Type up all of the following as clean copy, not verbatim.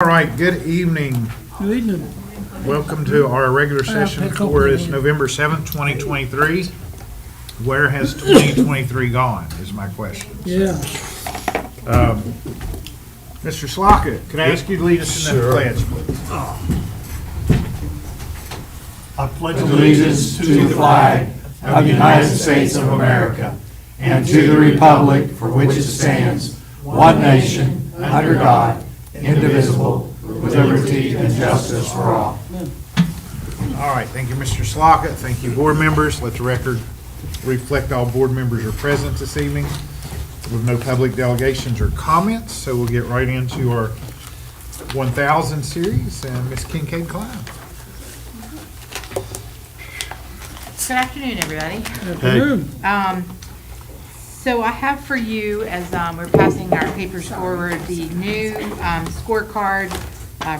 All right, good evening. Good evening. Welcome to our regular session pick up for this again. November 7th, 2023. Where has 2023 gone, is my question. Yeah. Mr. Slockett, could I ask you to lead us in the Sure. pledge, please? I pledge allegiance to the flag of the United States of America and to the republic for which it stands, one nation, under God, indivisible, with liberty and justice for all. All right, thank you, Mr. Slockett. Thank you, board members. Let the record reflect all board members are present this evening with no public delegations or comments. So we'll get right into our 1000 series and Ms. Kincaid Cloud. Good afternoon, everybody. Afternoon. So I have for you, as we're passing our papers forward, the new scorecard,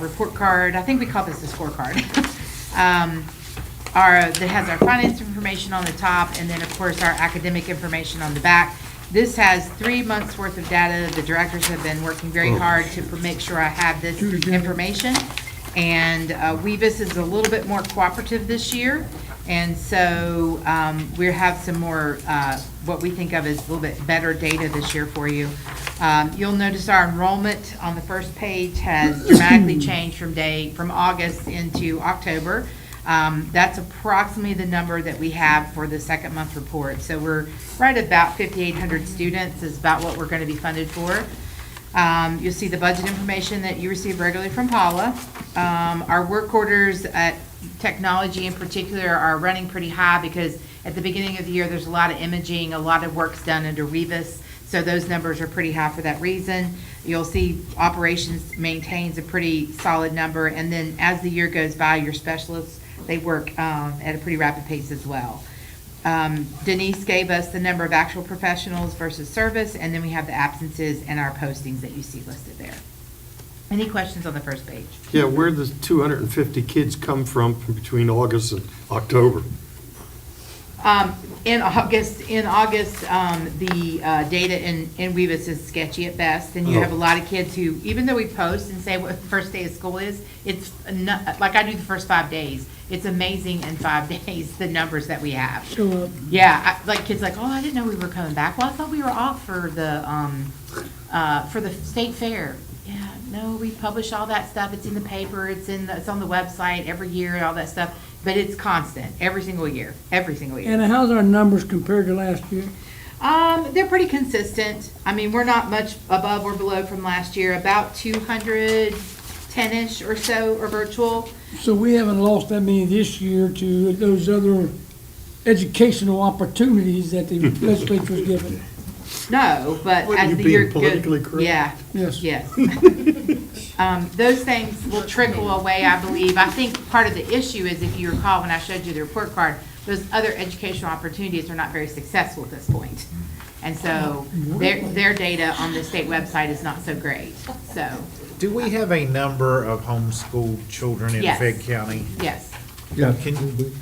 report card. I think we call this the scorecard. That has our finance information on the top, and then, of course, our academic information on the back. This has 3 months' worth of data. The directors have been working very hard to make sure I have this information. And Weavis is a little bit more cooperative this year. And so we have some more, what we think of as a little bit better data this year for you. You'll notice our enrollment on the first page has dramatically changed from August into October. That's approximately the number that we have for the second month report. So we're right about 5,800 students is about what we're going to be funded for. You'll see the budget information that you receive regularly from Paula. Our work orders at technology in particular are running pretty high because at the beginning of the year, there's a lot of imaging, a lot of work's done under Rebus, so those numbers are pretty high for that reason. You'll see operations maintains a pretty solid number, and then as the year goes by, your specialists, they work at a pretty rapid pace as well. Denise gave us the number of actual professionals versus service, and then we have the absences and our postings that you see listed there. Any questions on the first page? Yeah, where does 250 kids come from between August and October? In August, the data in Weavis is sketchy at best, and you have a lot of kids who, even though we post and say what the first day of school is, it's not, like I do the first 5 days. It's amazing in 5 days, the numbers that we have. Show up. Yeah, like kids like, oh, I didn't know we were coming back. Well, I thought we were off for the state fair. Yeah, no, we publish all that stuff. It's in the paper. It's on the website every year, all that stuff. But it's constant, every single year. And how's our numbers compared to last year? They're pretty consistent. I mean, we're not much above or below from last year. About 210-ish or so are virtual. So we haven't lost that many this year to those other educational opportunities that the legislature was given. No, but What, as you the being year goes, politically correct? yeah, Yes. yes. Those things will trickle away, I believe. I think part of the issue is, if you recall when I showed you the report card, those other educational opportunities are not very successful at this point. And so their data on the state website is not so great, so, Do we have a number of homeschooled children in Yes. Fayette County? yes. Can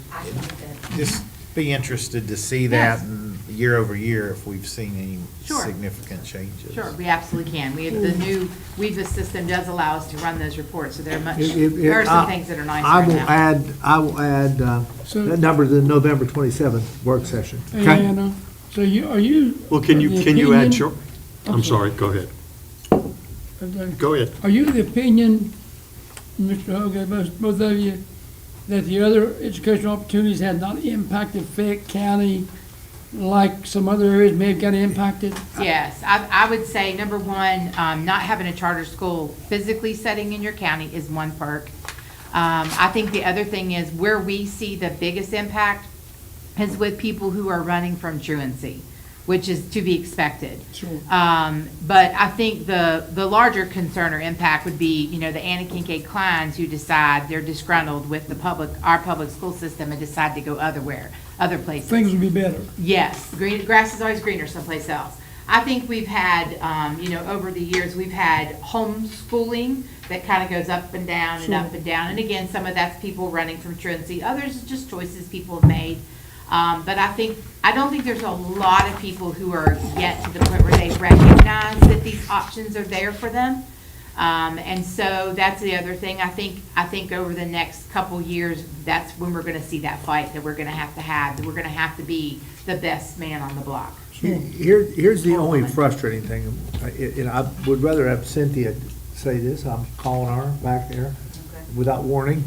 just be interested to see that Yes. and year over year if we've seen any Sure. significant changes. Sure, we absolutely can. We have the new Weavis system does allow us to run those reports, so they're much, there are some things that are nice I right will now. I will add So- that number to the November 27th work session. Hey, Anna, so are you? Well, can you add your? I'm sorry, go ahead. Go ahead. Are you the opinion, Mr. Hogan, both of you, that the other educational opportunities have not impacted Fayette County like some other areas may have got impacted? Yes, I would say, number one, not having a charter school physically setting in your county is one perk. I think the other thing is where we see the biggest impact is with people who are running from truancy, which is to be expected. Sure. But I think the larger concern or impact would be, the Anna Kincaid Kleins who decide they're disgruntled with our public school system and decide to go other places. Things would be better. Yes, grass is always greener someplace else. I think we've had, over the years, we've had homeschooling that kind of goes up and down and up and down. And again, some of that's people running from truancy. Others is just choices people have made. But I don't think there's a lot of people who are yet to the point where they recognize that these options are there for them. And so that's the other thing. I think over the next couple years, that's when we're gonna see that fight that we're gonna have, that we're gonna have to be the best man on the block. Here's the only frustrating thing, and I would rather have Cynthia say this, I'm calling her back there without warning.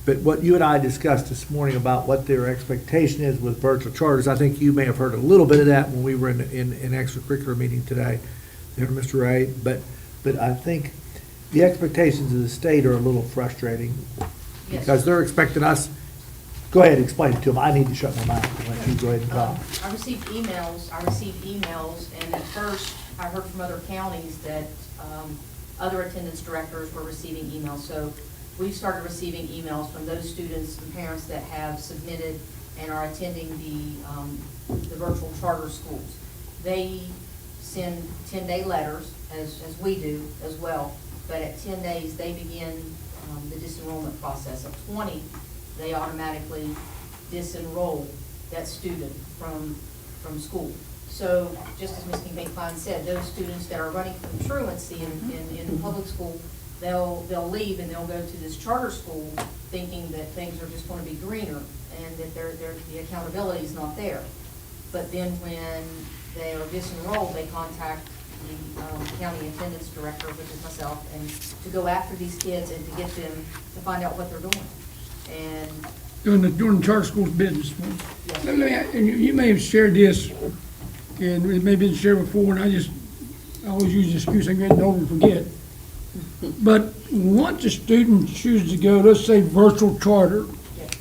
But what you and I discussed this morning about what their expectation is with virtual charters, I think you may have heard a little bit of that when we were in extracurricular meeting today, there, Mr. Ray, but I think the expectations of the state are a little frustrating, because they're expecting us, go ahead, explain it to them, I need to shut my mouth, and let you go ahead and talk. I received emails, and at first, I heard from other counties that other attendance directors were receiving emails. So we've started receiving emails from those students and parents that have submitted and are attending the virtual charter schools. They send 10-day letters, as we do as well, but at 10 days, they begin the disenrollment process. At 20, they automatically disenroll that student from school. So, just as Ms. Kincaid-Klein said, those students that are running from truancy in public school, they'll leave and they'll go to this charter school thinking that things are just going to be greener and that the accountability is not there. But then when they are disenrolled, they contact the county attendance director, which is myself, and to go after these kids and to get them to find out what they're doing. And During the charter school's business. Yes. Let me, and you may have shared this, and it may have been shared before, and I always use the excuse, I'm getting older and forget. But once a student chooses to go, let's say virtual charter, yes.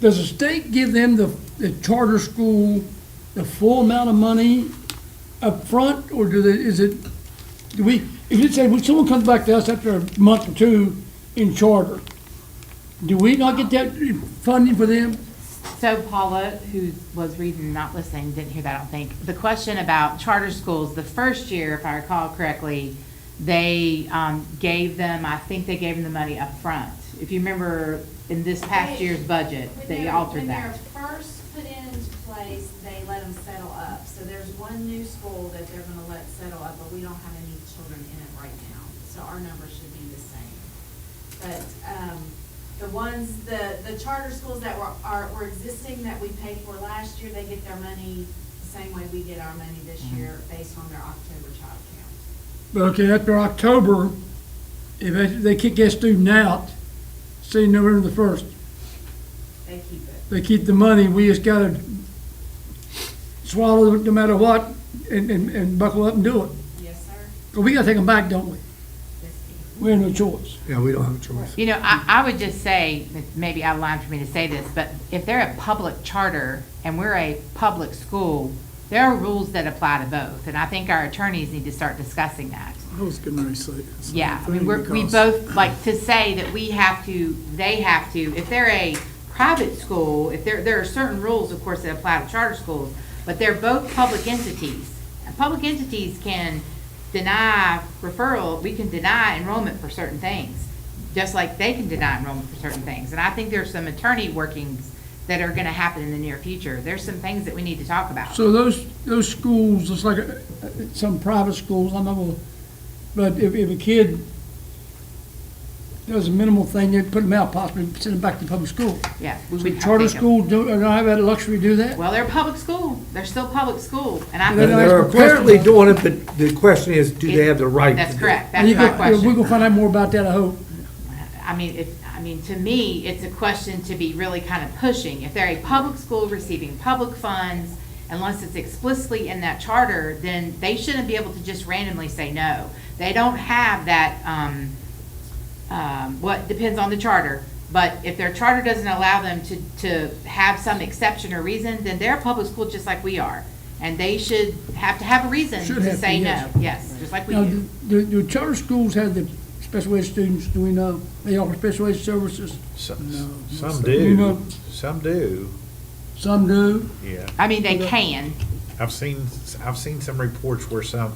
does the state give them the charter school the full amount of money up front, or do we, if you say, when someone comes back to us after a month or two in charter, do we not get that funding for them? So Paula, who was reading, not listening, didn't hear that, I don't think. The question about charter schools, the first year, if I recall correctly, they gave them, I think they gave them the money up front. If you remember, in this past year's budget, they altered that. When they're first put into place, they let them settle up. So there's one new school that they're gonna let settle up, but we don't have any children in it right now. So our numbers should be the same. But, the ones, the charter schools that were existing that we paid for last year, they get their money the same way we get our money this year based on their October child count. But okay, after October, if they kick that student out, say November the 1st, They keep it. they keep the money, we just gotta swallow it no matter what, and buckle up and do it. Yes, sir. But we gotta take them back, don't we? Yes, sir. We have no choice. Yeah, we don't have a choice. You know, I would just say, it may be out of line for me to say this, but if they're a public charter and we're a public school, there are rules that apply to both, and I think our attorneys need to start discussing that. I was getting ready to say the same Yeah, I mean, thing we because- both, like, to say that we have to, they have to, if they're a private school, if there are certain rules, of course, that apply to charter schools, but they're both public entities. And public entities can deny referral, we can deny enrollment for certain things, just like they can deny enrollment for certain things. And I think there's some attorney workings that are gonna happen in the near future. There's some things that we need to talk about. So those schools, it's like some private schools, I'm not gonna, but if a kid does a minimal thing, they'd put them out, possibly send them back to public school. Yeah. we So would have to charter take 'em. schools don't have that luxury to do that? Well, they're a public school. They're still public school, and I And think then They're ask a question. apparently doing it, but the question is, do they have the right to that's do it? correct. And That's you my go- We're question. gonna find out more about that, I hope. I mean, to me, it's a question to be really kind of pushing. If they're a public school receiving public funds, unless it's explicitly in that charter, then they shouldn't be able to just randomly say no. They don't have that, what depends on the charter. But if their charter doesn't allow them to have some exception or reason, then they're a public school just like we are. And they should have to have a reason Should to have to, say no. yes. Yes, just like we Now, do. do charter schools have the special ed students, do we know? They offer special ed services? Some You know- do, some do, Some do. yeah. I mean, they can. I've seen some reports where some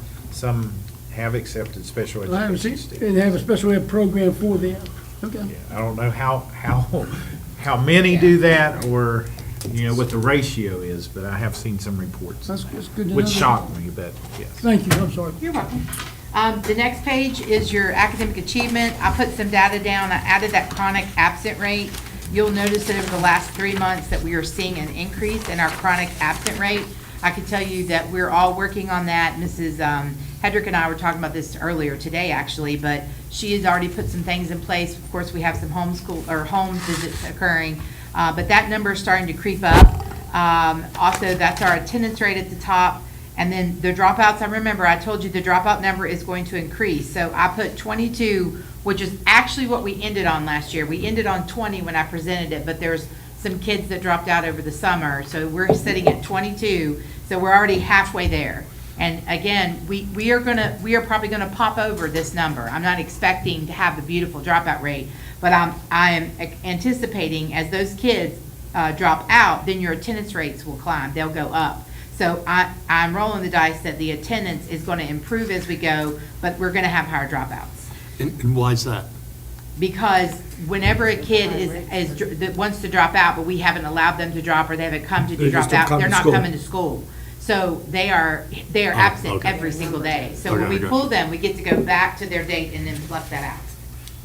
have accepted special I haven't education seen, students. they have a special ed program for them. Okay. Yeah, I don't know how many do that, or what the ratio is, but I have seen some reports, That's good to know. which shocked me, but yes. Thank you, I'm sorry. You're welcome. The next page is your academic achievement. I put some data down. I added that chronic absent rate. You'll notice that over the last 3 months that we are seeing an increase in our chronic absent rate. I can tell you that we're all working on that. Mrs. Hedrick and I were talking about this earlier today, actually, but she has already put some things in place. Of course, we have some homeschool or home visits occurring, but that number is starting to creep up. Also, that's our attendance rate at the top. And then the dropouts, I remember I told you the dropout number is going to increase. So I put 22, which is actually what we ended on last year. We ended on 20 when I presented it, but there's some kids that dropped out over the summer. So we're sitting at 22, so we're already halfway there. And again, we are probably gonna pop over this number. I'm not expecting to have the beautiful dropout rate, but I am anticipating as those kids drop out, then your attendance rates will climb, they'll go up. So I'm rolling the dice that the attendance is gonna improve as we go, but we're gonna have higher dropouts. And why is that? Because whenever a kid that wants to drop out, but we haven't allowed them to drop, or they haven't come to They drop just don't out, come they're to not school. coming to school. So they are absent okay. every single day. So when Okay, we I got pull them, we get to go back to their date and then flush that out.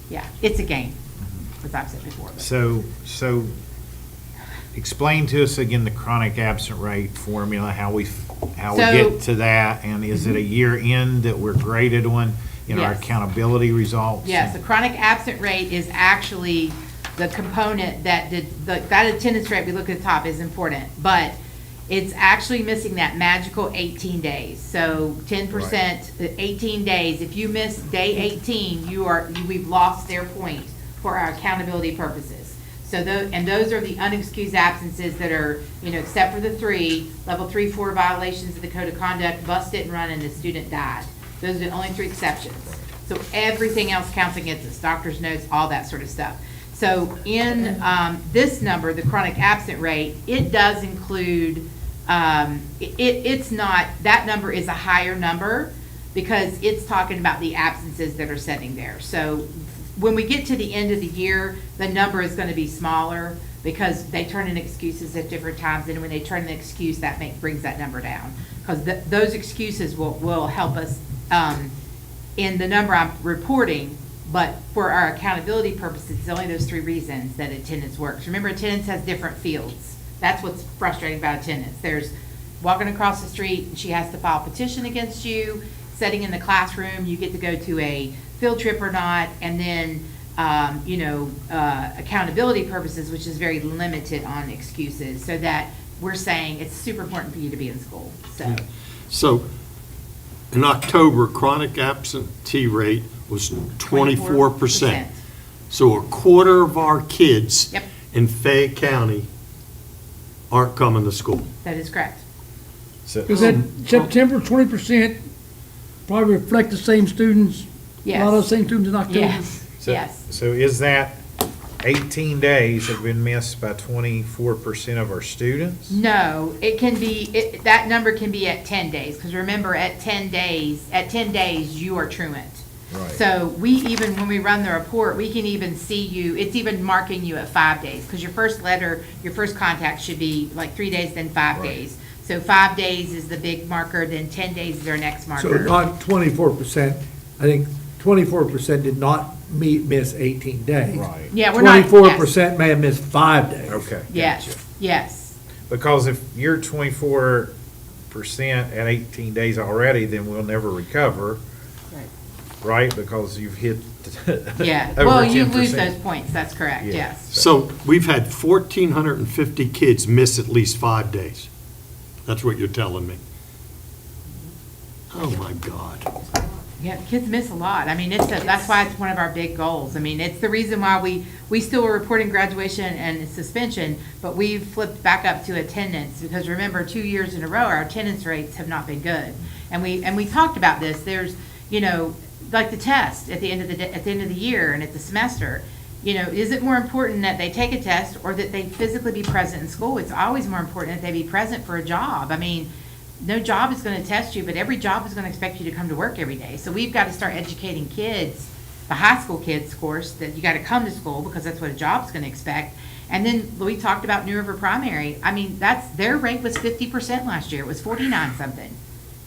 Yeah, it's a game, as I've said before. but- So explain to us again the chronic absent rate formula, how we So- get to that, and is it a year end that we're graded on, our Yes. accountability results? Yes, the chronic absent rate is actually the component that that attendance rate we look at the top is important, but it's actually missing that magical 18 days. So 10%, 18 days, if you miss day 18, we've lost their point for our accountability purposes. So those are the unexcused absences that are, except for the 3, level 3, 4 violations of the code of conduct, bus didn't run and the student died. Those are the only 3 exceptions. So everything else counts against us, doctor's notes, all that sort of stuff. So in this number, the chronic absent rate, it does include, it's not, that number is a higher number because it's talking about the absences that are sitting there. So when we get to the end of the year, the number is going to be smaller because they turn in excuses at different times, and when they turn in an excuse, that brings that number down. Because those excuses will help us in the number I'm reporting, but for our accountability purposes, it's only those 3 reasons that attendance works. Remember, attendance has different fields. That's what's frustrating about attendance. There's walking across the street, and she has to file a petition against you, sitting in the classroom, you get to go to a field trip or not, and then, accountability purposes, which is very limited on excuses, so that we're saying it's super important for you to be in school, so. So in October, chronic absentee rate was 24%. So a quarter of our kids Yep. in Fayette County aren't coming to school. That is correct. Is that September 20% probably reflect the same students? A lot of the same students in October? Yes, So- yes. So is that 18 days have been missed by 24% of our students? No, it can be, that number can be at 10 days, because remember, at 10 days, you are truant. Right. So when we run the report, we can even see you, it's even marking you at 5 days, because your first contact should be like 3 days, then 5 Right. days. So 5 days is the big marker, then 10 days is our next So marker. not 24%, I think 24% did not miss 18 days. Right. Yeah, we're not, yes, 24% may have missed 5 days. Okay. yes, gotcha. yes. Because if you're 24% at 18 days already, then we'll never recover, right? Because you've hit Yeah, over well, you 10%. lose those points, that's correct, Yeah. yes. So we've had 1,450 kids miss at least 5 days. That's what you're telling me. Oh, my God. Yeah, kids miss a lot. I mean, that's why it's one of our big goals. I mean, it's the reason why we still are reporting graduation and suspension, but we've flipped back up to attendance, because remember, 2 years in a row, our attendance rates have not been good. And we talked about this. There's, like the test at the end of the year and at the semester. Is it more important that they take a test or that they physically be present in school? It's always more important that they be present for a job. I mean, no job is going to test you, but every job is going to expect you to come to work every day. So we've got to start educating kids the high school kids, of course, that you gotta come to school because that's what a job's gonna expect. And then we talked about New River Primary. I mean, their rate was 50% last year. It was 49 something.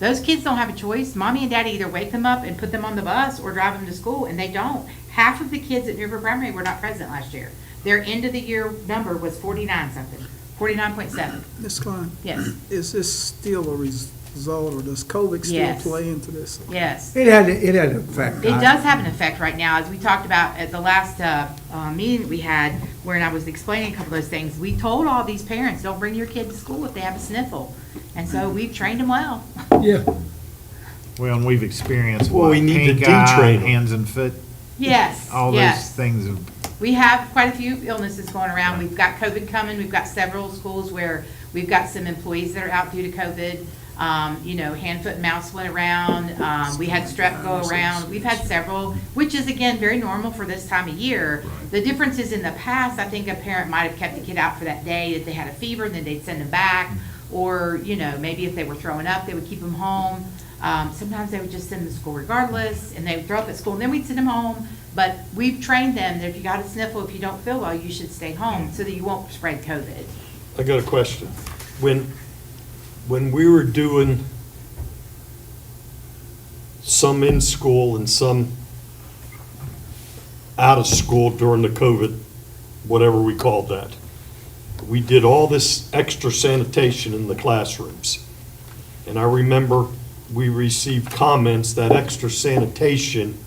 Those kids don't have a choice. Mommy and daddy either wake them up and put them on the bus or drive them to school, and they don't. Half of the kids at New River Primary were not present last year. Their end of the year number was 49 something, 49.7. Ms. Klein, Yes, is this still a result, or does COVID still Yes. play into this? yes. It had an effect. It does have an effect right now, as we talked about at the last meeting that we had, where I was explaining a couple of those things. We told all these parents, don't bring your kid to school if they have a sniffle. And so we've trained them well. Yeah, Well, and we've experienced Well, what, we need to pink eye, detrain 'em. hands and foot, Yes, all those yes. things. We have quite a few illnesses going around. We've got COVID coming. We've got several schools where we've got some employees that are out due to COVID. Hand, foot, and mouth went around. We had strep go around. We've had several, which is again, very normal for this time of year. The difference is in the past, I think a parent might have kept the kid out for that day if they had a fever, and then they'd send them back. Or, maybe if they were throwing up, they would keep them home. Sometimes they would just send them to school regardless, and they would throw up at school, and then we'd send them home. But we've trained them that if you got a sniffle, if you don't feel well, you should stay home so that you won't spread COVID. I got a question. When we were doing some in school and some out of school during the COVID, whatever we called that, we did all this extra sanitation in the classrooms. And I remember we received comments that extra sanitation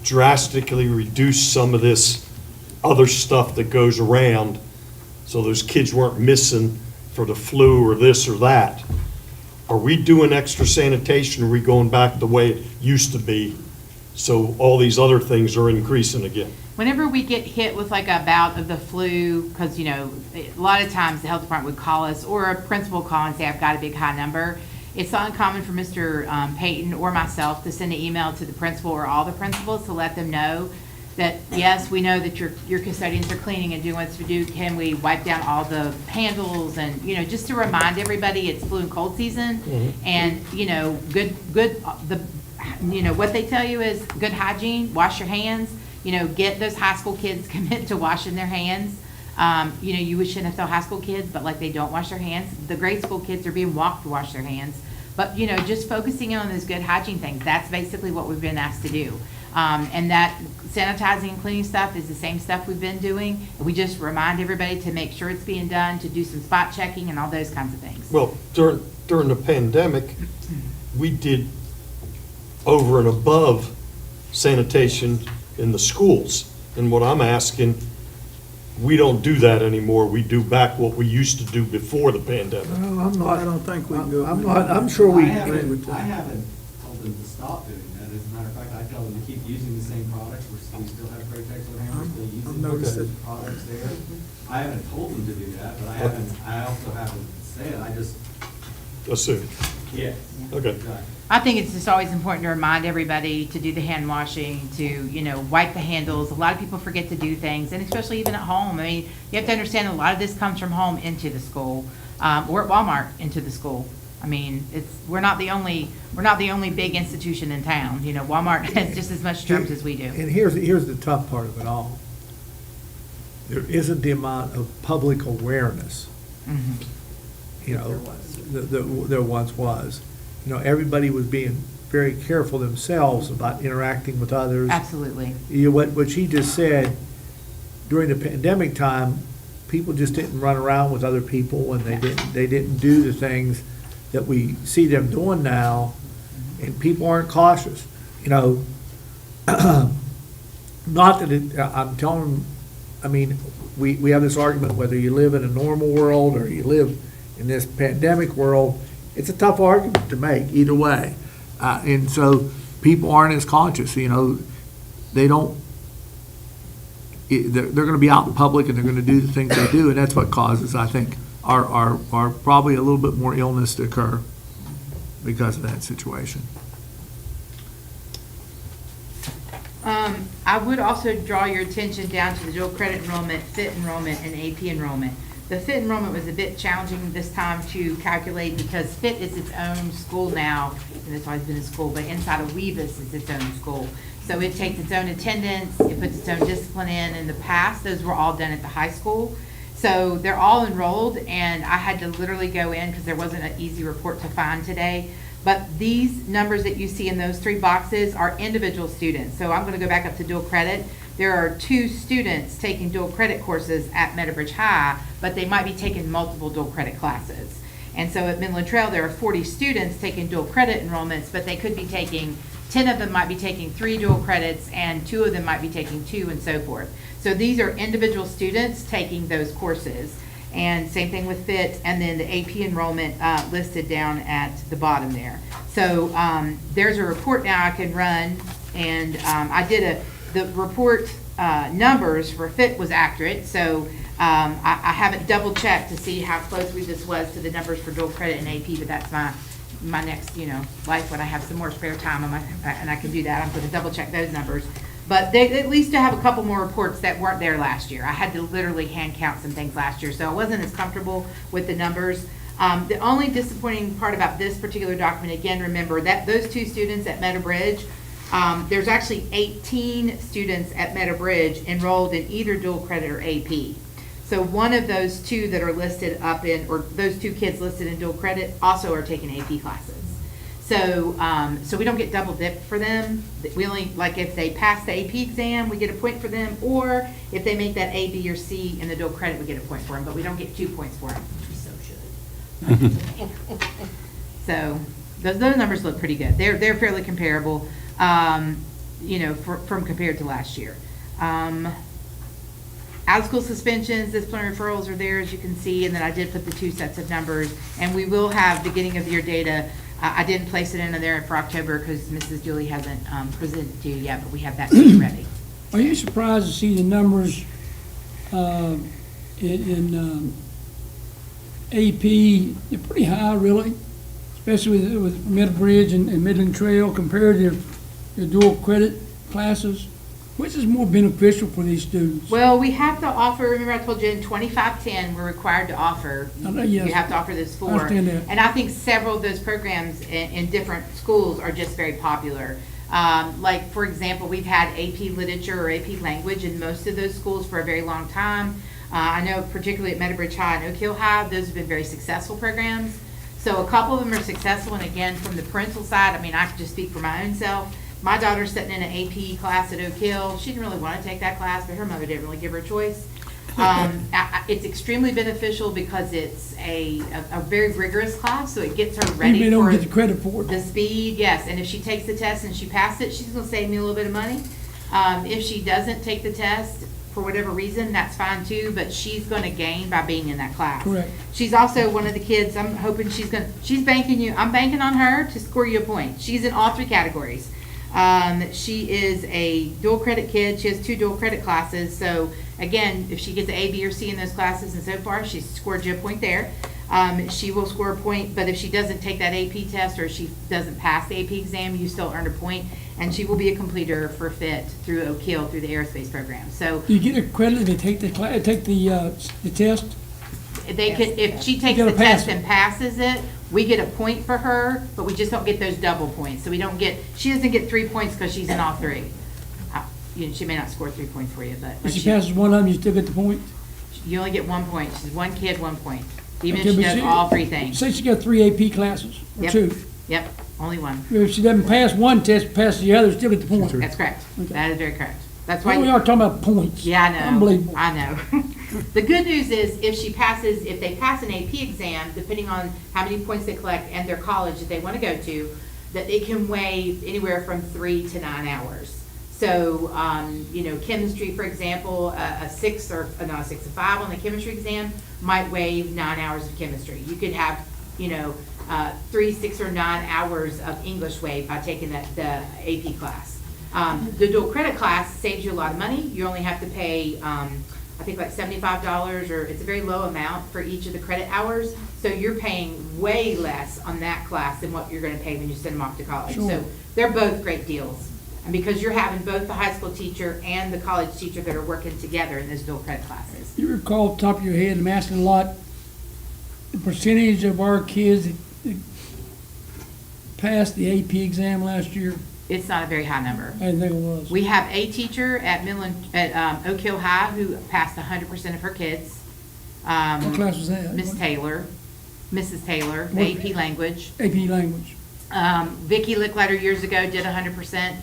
drastically reduced some of this other stuff that goes around, so those kids weren't missing for the flu or this or that. Are we doing extra sanitation, or are we going back the way it used to be, so all these other things are increasing again? Whenever we get hit with like a bout of the flu, because, a lot of times the health department would call us, or a principal call and say, I've got a big high number. It's not uncommon for Mr. Payton or myself to send an email to the principal or all the principals to let them know that, yes, we know that your custodians are cleaning and doing what to do. Can we wipe down all the handles? And, just to remind everybody, it's flu and cold season. And, what they tell you is good hygiene, wash your hands. Get those high school kids commit to washing their hands. You wish NFL high school kids, but like they don't wash their hands. The grade school kids are being walked to wash their hands. But, just focusing on those good hygiene things, that's basically what we've been asked to do. And that sanitizing and cleaning stuff is the same stuff we've been doing. We just remind everybody to make sure it's being done, to do some spot checking and all those kinds of things. Well, during the pandemic, we did over and above sanitation in the schools. And what I'm asking, we don't do that anymore. We do back what we used to do before the pandemic. Well, I'm I not, don't think we can go. I'm sure we, I agree with that. I haven't told them to stop doing that. As a matter of fact, I tell them to keep using the same products. We still have Protex on hand, we're still I've using noticed those it. products there. I haven't told them to do that, but I also haven't said, I just, Assume. yeah. Okay. Right. I think it's just always important to remind everybody to do the hand washing, to, wipe the handles. A lot of people forget to do things, and especially even at home. I mean, you have to understand a lot of this comes from home into the school, or at Walmart into the school. I mean, we're not the only big institution in town. Walmart has just as much germs as we do. and here's the tough part of it all. There isn't the amount of public awareness, Mhm. there once was. Everybody was being very careful themselves about interacting with others. Absolutely. What she just said, during the pandemic time, people just didn't run around with other people, and they didn't do the things that we see them doing now, and people aren't cautious, Not that I'm telling them, I mean, we have this argument whether you live in a normal world or you live in this pandemic world. It's a tough argument to make either way. And so people aren't as conscious, they don't, they're going to be out in public and they're going to do the things they do, and that's what causes, I think, are probably a little bit more illness to occur because of that situation. I would also draw your attention down to the dual credit enrollment, FIT enrollment, and AP enrollment. The FIT enrollment was a bit challenging this time to calculate because FIT is its own school now, and it's always been a school, but inside of Weavis is its own school. So it takes its own attendance, it puts its own discipline in. In the past, those were all done at the high school. So they're all enrolled, and I had to literally go in because there wasn't an easy report to find today. But these numbers that you see in those 3 boxes are individual students. So I'm going to go back up to dual credit. There are 2 students taking dual credit courses at Meadowbridge High, but they might be taking multiple dual credit classes. And so at Midland Trail, there are 40 students taking dual credit enrollments, but they could be taking, 10 of them might be taking 3 dual credits, and 2 of them might be taking 2, and so forth. So these are individual students taking those courses. And same thing with FIT, and then the AP enrollment listed down at the bottom there. So there's a report now I can run, and I did the report numbers for FIT was accurate, so I haven't double checked to see how closely this was to the numbers for dual credit and AP, but that's my next, life when I have some more spare time and I can do that. I'm going to double check those numbers. But they at least to have a couple more reports that weren't there last year. I had to literally hand count some things last year, so I wasn't as comfortable with the numbers. The only disappointing part about this particular document, again, remember that those 2 students at Meadowbridge, there's actually 18 students at Meadowbridge enrolled in either dual credit or AP. So one of those 2 that are listed or those 2 kids listed in dual credit also are taking AP classes. So, so we don't get double dipped for them. We only, like if they pass the AP exam, we get a point for them, or if they make that A, B, or C in the dual credit, we get a point for them, but we don't get 2 points for them. We so should. So, those numbers look pretty good. They're fairly comparable, from compared to last year. Out-of-school suspensions, disciplinary referrals are there, as you can see, and then I did put the 2 sets of numbers, and we will have beginning of the year data. I didn't place it in there for October because Mrs. Dooley hasn't presented to you yet, but we have that ready. Are you surprised to see the numbers in AP? They're pretty high, really, especially with Meadowbridge and Midland Trail compared to your dual credit classes. Which is more beneficial for these students? Well, we have to offer, remember I told you in 2510, we're required to offer. Yes. You have to offer this for. I understand that. And I think several of those programs in different schools are just very popular. Like, for example, we've had AP Literature or AP Language in most of those schools for a very long time. I know particularly at Meadowbridge High and Oak Hill High, those have been very successful programs. So a couple of them are successful, and again, from the parental side, I mean, I can just speak for my own self. My daughter's sitting in an AP class at Oak Hill. She didn't really want to take that class, but her mother didn't really give her a choice. It's extremely beneficial because it's a very rigorous class, so it gets her ready You don't for get the credit for it. the speed, yes. And if she takes the test and she passes it, she's going to save me a little bit of money. If she doesn't take the test, for whatever reason, that's fine too, but she's going to gain by being in that class. Correct. She's also one of the kids, I'm hoping she's I'm banking on her to score you a point. She's in all 3 categories. She is a dual credit kid. She has 2 dual credit classes. So again, if she gets an A, B, or C in those classes, and so far she's scored you a point there, she will score a point. But if she doesn't take that AP test or she doesn't pass the AP exam, you still earn a point, and she will be a completer for FIT through Oak Hill through the aerospace program. So You get a credit if they take the test? they could, if she takes You the gotta pass test it. and passes it, we get a point for her, but we just don't get those double points. So she doesn't get 3 points because she's in all 3. She may not score 3 points for you, but If she passes one of them, you still get the point? you only get 1 point. She's 1 kid, 1 point, even Okay, if she but does all 3 things. Say she got 3 AP classes, or Yep. 2. Yep, only 1. If she doesn't pass one test, passes the other, still get the point. That's correct. Okay. That is very correct. That's Here we why, are talking about points. yeah, I know. Unbelievable. I know. The good news is if they pass an AP exam, depending on how many points they collect and their college that they want to go to, that it can weigh anywhere from 3 to 9 hours. So, chemistry, for example, a 6 or, not a 6, a 5 on the chemistry exam might weigh 9 hours of chemistry. You could have, 3, 6, or 9 hours of English weighed by taking the AP class. The dual credit class saves you a lot of money. You only have to pay, I think like $75, or it's a very low amount for each of the credit hours. So you're paying way less on that class than what you're going to pay when you send them off to college. Sure. So they're both great deals. And because you're having both the high school teacher and the college teacher that are working together in those dual credit classes. You recall off the top of your head, I'm asking a lot, the percentage of our kids that passed the AP exam last year? It's not a very high number. I didn't think it was. We have a teacher at Oak Hill High who passed 100% of her kids. What class was that? Miss Taylor, Mrs. Taylor, What- AP language. AP language. Vicki Lickletter years ago did 100%.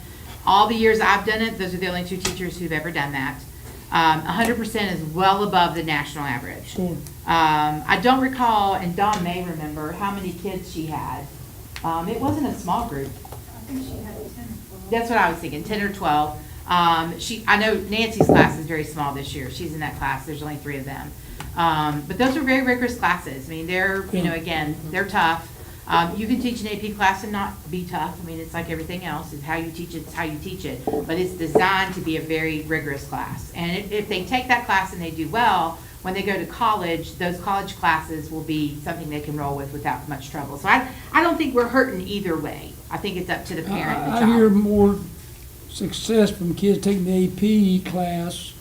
All the years I've done it, those are the only 2 teachers who've ever done that. 100% is well above the national average. Sure. I don't recall, and Dawn may remember, how many kids she had. It wasn't a small group. I think she had 10 or 12. That's what I was thinking, 10 or 12. I know Nancy's class is very small this year. She's in that class. There's only 3 of them. But those are very rigorous classes. I mean, they're, again, they're tough. You can teach an AP class and not be tough. I mean, it's like everything else. It's how you teach it, it's how you teach it. But it's designed to be a very rigorous class. And if they take that class and they do well, when they go to college, those college classes will be something they can roll with without much trouble. So I don't think we're hurting either way. I think it's up to the parent and the I hear child. more success from kids taking the AP class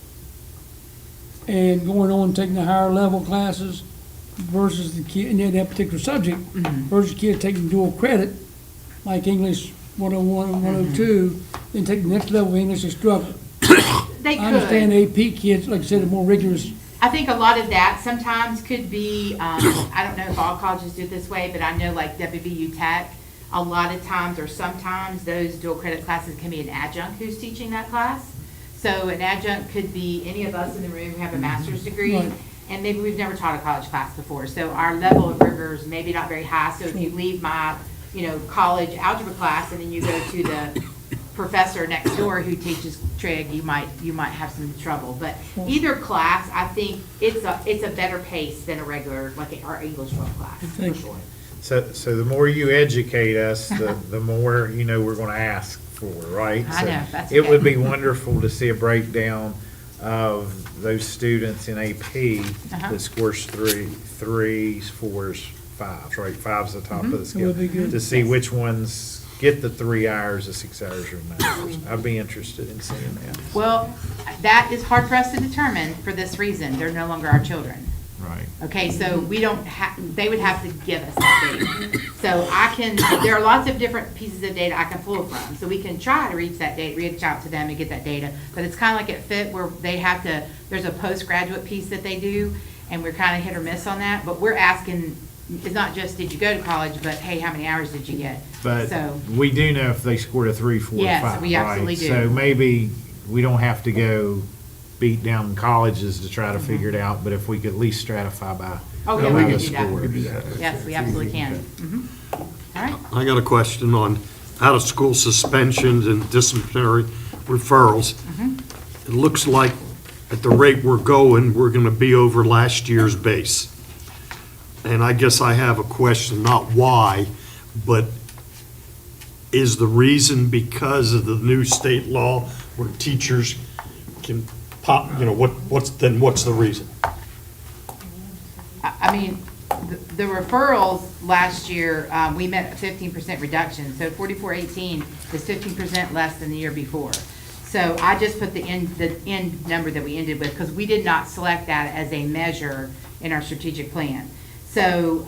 and going on and taking the higher level classes versus the kid, in that particular subject, versus kids taking dual credit, like English 101 and 102, then take the next level of English and struggle. They I understand could. AP kids, like I said, are more rigorous. I think a lot of that sometimes could be, I don't know if all colleges do it this way, but I know like WVU Tech, a lot of times or sometimes those dual credit classes can be an adjunct who's teaching that class. So an adjunct could be any of us in the room who have a master's degree, Right. and maybe we've never taught a college class before. So our level of rigor is maybe not very high. So if you leave my, college algebra class and then you go to the professor next door who teaches trig, you might have some trouble. But either class, I think it's a better pace than a regular, like our English 12 class, for Thank you. sure. So the more you educate us, the more, we're gonna ask for, right? I So know, that's It would okay. be wonderful to see a breakdown of those students in AP Uh-huh. that scores 3s, 4s, 5s, right? 5's the top of the That scale. would be good. To see which ones get the 3 hours, the 6 hours, or 9 hours. I'd be interested in seeing that. Well, that is hard for us to determine for this reason. They're no longer our children. Right. Okay, so we don't have, they would have to give us that data. So there are lots of different pieces of data I can pull from. So we can try to reach out to them and get that data. But it's kind of like at FIT where they have to, there's a postgraduate piece that they do, and we're kind of hit or miss on that. But we're asking, it's not just, did you go to college, but hey, how many hours did you get? But So, we do know if they scored a 3, 4, or 5, Yes, we absolutely right? do. So maybe we don't have to go beat down colleges to try to figure it out, but if we could at least stratify by Oh, yeah, by we the can do that. scores. yes, we absolutely can. Mhm. All right. I got a question on out-of-school suspensions and disciplinary referrals. It looks like at the rate we're going, we're going to be over last year's base. And I guess I have a question, not why, but is the reason because of the new state law where teachers can pop, what's the reason? I mean, the referrals last year, we met a 15% reduction, so 4418 is 15% less than the year before. So I just put the end number that we ended with, because we did not select that as a measure in our strategic plan. So,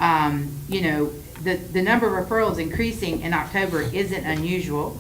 the number of referrals increasing in October isn't unusual.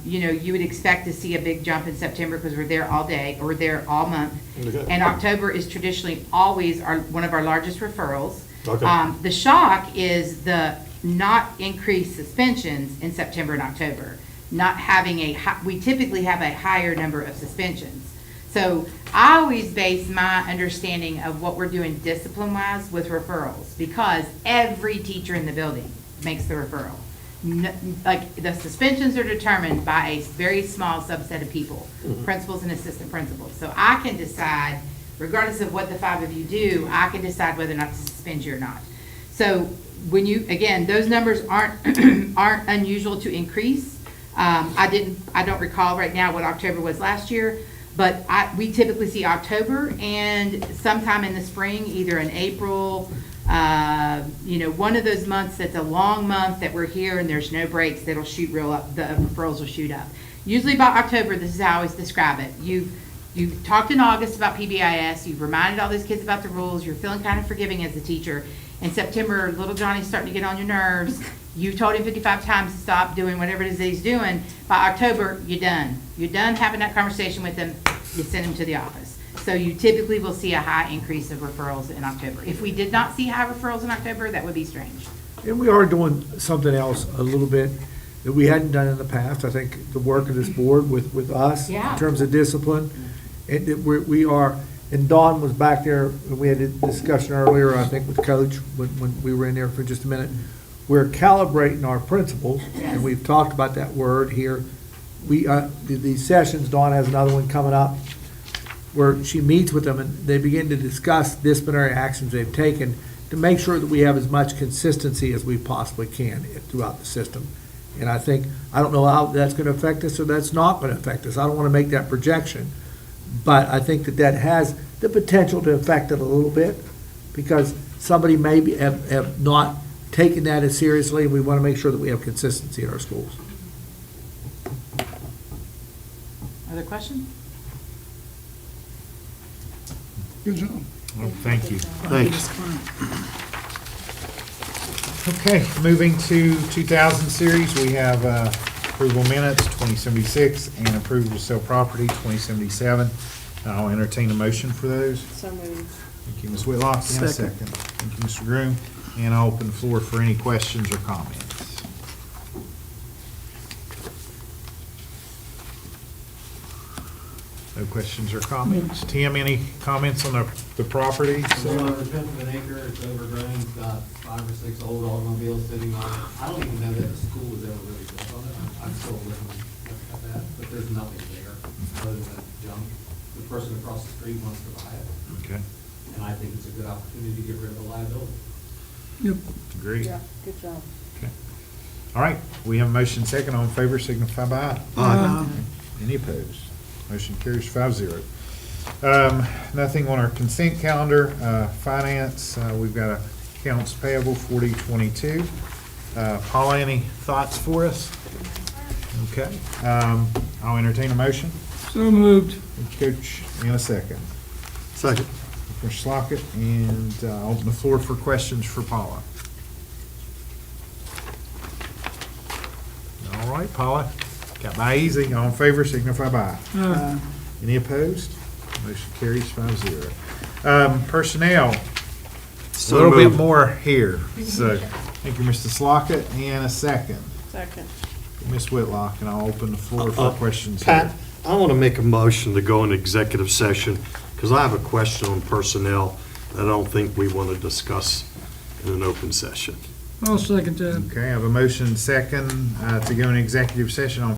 You would expect to see a big jump in September because we're there all day, or we're there all month. Okay. And October is traditionally always one of our largest referrals. Okay. The shock is the not increased suspensions in September and October. Not having we typically have a higher number of suspensions. So I always base my understanding of what we're doing discipline-wise with referrals, because every teacher in the building makes the referral. Like, the suspensions are determined by a very small subset of people, principals and assistant principals. So I can decide, regardless of what the 5 of you do, I can decide whether or not to suspend you or not. So again, those numbers aren't unusual to increase. I don't recall right now what October was last year, but we typically see October and sometime in the spring, either in April, one of those months that's a long month that we're here and there's no breaks, that'll shoot real up, the referrals will shoot up. Usually by October, this is how I always describe it. You've talked in August about PBIS, you've reminded all those kids about the rules, you're feeling kind of forgiving as a teacher. In September, little Johnny's starting to get on your nerves. You told him 55 times to stop doing whatever it is that he's doing. By October, you're done. You're done having that conversation with him. You send him to the office. So you typically will see a high increase of referrals in October. If we did not see high referrals in October, that would be strange. And we are doing something else a little bit that we hadn't done in the past. I think the work of this board with us Yeah. in terms of discipline, we are, and Dawn was back there, and we had a discussion earlier, I think, with Coach, when we were in there for just a minute. We're calibrating our principles, and we've talked about that word here. These sessions, Dawn has another one coming up, where she meets with them, and they begin to discuss disciplinary actions they've taken to make sure that we have as much consistency as we possibly can throughout the system. And I think, I don't know how that's going to affect us or that's not going to affect us. I don't want to make that projection. But I think that has the potential to affect it a little bit, because somebody may have not taken that as seriously, and we want to make sure that we have consistency in our schools. Other questions? Good job. Well, thank you. Thanks. Okay, moving to 2000 series, we have approval minutes 2076 and approval to sell property 2077. I'll entertain a motion for those. So moved. Thank you, Ms. Whitlock, and a Second. second. Thank you, Mr. Groom. And I'll open the floor for any questions or comments. No questions or comments. Tim, any comments on the property? So, the 10th of an acre, it's overgrown, it's got 5 or 6 old automobiles sitting on it. I don't even know that the school was ever really built on it. I'm still looking at that, but there's nothing there other than junk. The person across the street wants to buy it, Okay, and I think it's a good opportunity to get rid of the liability. Yep. agree. Good job. Okay. All right, we have a motion second. All in favor signify by aye. Any opposed? Motion carries 5-0. Nothing on our consent calendar. Finance, we've got accounts payable 4022. Paula, any thoughts for us? Okay, I'll entertain a motion. So moved. Thank you, Coach, in a second. Second. Mr. Slockett, and I'll open the floor for questions for Paula. All right, Paula, got by easy. All in favor signify by aye. Any opposed? Motion carries 5-0. Personnel, a So little bit moved. more here. So, thank you, Mr. Slockett, and a second. Second. Ms. Whitlock, and I'll open the floor for questions. Pat, I want to make a motion to go into executive session, because I have a question on personnel that I don't think we want to discuss in an open session. I'll second that. Okay, I have a motion second to go in executive session on